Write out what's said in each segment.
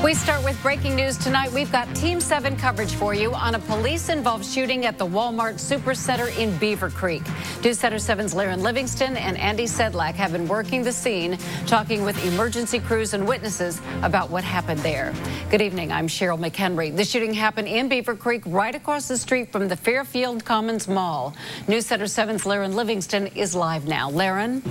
We start with breaking news tonight. We've got Team 7 coverage for you on a police-involved shooting at the Walmart Supercenter in Beavercreek. News Center 7's Laren Livingston and Andy Sedlak have been working the scene, talking with emergency crews and witnesses about what happened there. Good evening, I'm Cheryl McHenry. The shooting happened in Beavercreek, right across the street from the Fairfield Commons Mall. News Center 7's Laren Livingston is live now. Laren?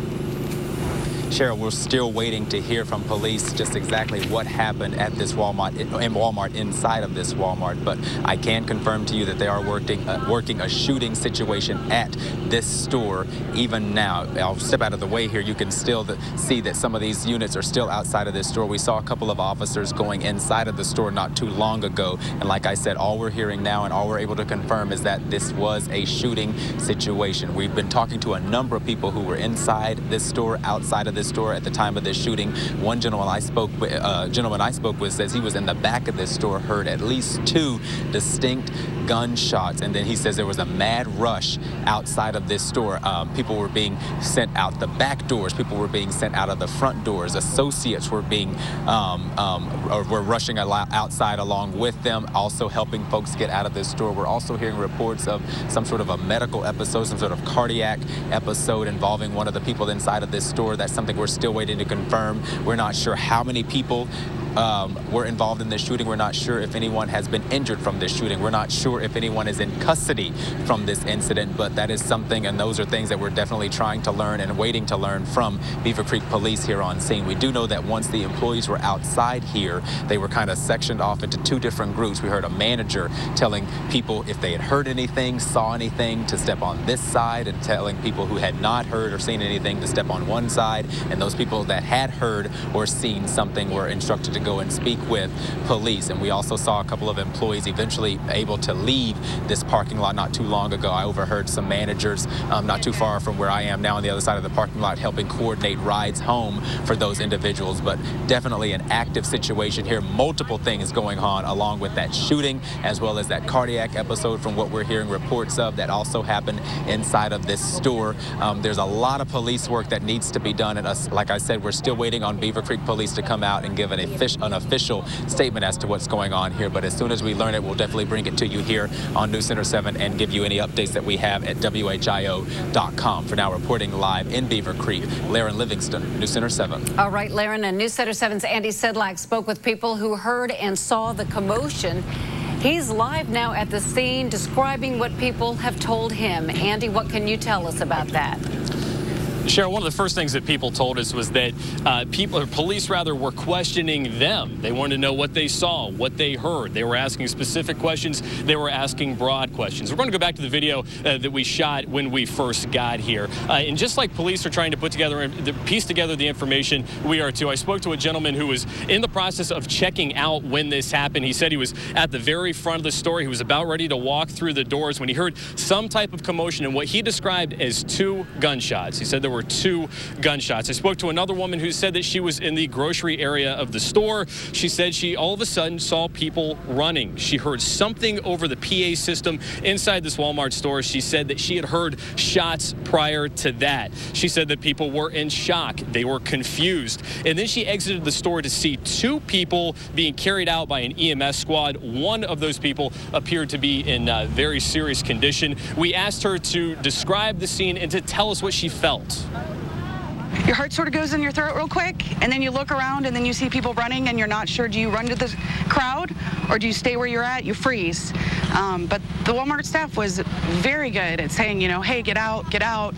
Cheryl, we're still waiting to hear from police just exactly what happened at this Walmart, inside of this Walmart. But I can confirm to you that they are working a shooting situation at this store even now. I'll step out of the way here. You can still see that some of these units are still outside of this store. We saw a couple of officers going inside of the store not too long ago. And like I said, all we're hearing now and all we're able to confirm is that this was a shooting situation. We've been talking to a number of people who were inside this store, outside of this store at the time of this shooting. One gentleman I spoke with says he was in the back of this store, heard at least 2 distinct gunshots, and then he says there was a mad rush outside of this store. People were being sent out the back doors. People were being sent out of the front doors. Associates were being were rushing outside along with them, also helping folks get out of this store. We're also hearing reports of some sort of a medical episode, some sort of cardiac episode involving one of the people inside of this store. That's something we're still waiting to confirm. We're not sure how many people were involved in this shooting. We're not sure if anyone has been injured from this shooting. We're not sure if anyone is in custody from this incident, but that is something, and those are things that we're definitely trying to learn and waiting to learn from Beavercreek police here on scene. We do know that once the employees were outside here, they were kind of sectioned off into 2 different groups. We heard a manager telling people if they had heard anything, saw anything, to step on this side, and telling people who had not heard or seen anything to step on one side, and those people that had heard or seen something were instructed to go and speak with police. And we also saw a couple of employees eventually able to leave this parking lot not too long ago. I overheard some managers not too far from where I am now on the other side of the parking lot helping coordinate rides home for those individuals. But definitely an active situation here. Multiple things going on along with that shooting, as well as that cardiac episode from what we're hearing reports of that also happened inside of this store. There's a lot of police work that needs to be done, and like I said, we're still waiting on Beavercreek police to come out and give an official statement as to what's going on here. But as soon as we learn it, we'll definitely bring it to you here on News Center 7 and give you any updates that we have at WHIO.com. For now, reporting live in Beavercreek, Laren Livingston, News Center 7. All right, Laren, and News Center 7's Andy Sedlak spoke with people who heard and saw the commotion. He's live now at the scene describing what people have told him. Andy, what can you tell us about that? Cheryl, one of the first things that people told us was that police were questioning them. They wanted to know what they saw, what they heard. They were asking specific questions. They were asking broad questions. We're going to go back to the video that we shot when we first got here. And just like police are trying to piece together the information, we are too. I spoke to a gentleman who was in the process of checking out when this happened. He said he was at the very front of the store. He was about ready to walk through the doors when he heard some type of commotion and what he described as 2 gunshots. He said there were 2 gunshots. I spoke to another woman who said that she was in the grocery area of the store. She said she all of a sudden saw people running. She heard something over the PA system inside this Walmart store. She said that she had heard shots prior to that. She said that people were in shock. They were confused. And then she exited the store to see 2 people being carried out by an EMS squad. One of those people appeared to be in very serious condition. We asked her to describe the scene and to tell us what she felt. Your heart sort of goes in your throat real quick, and then you look around and then you see people running and you're not sure, do you run to the crowd or do you stay where you're at? You freeze. But the Walmart staff was very good at saying, you know, hey, get out, get out.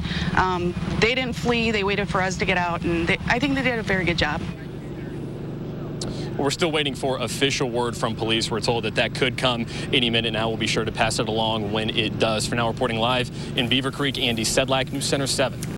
They didn't flee. They waited for us to get out, and I think they did a very good job. We're still waiting for official word from police. We're told that could come any minute now. We'll be sure to pass it along when it does. For now, reporting live in Beavercreek, Andy Sedlak, News Center 7.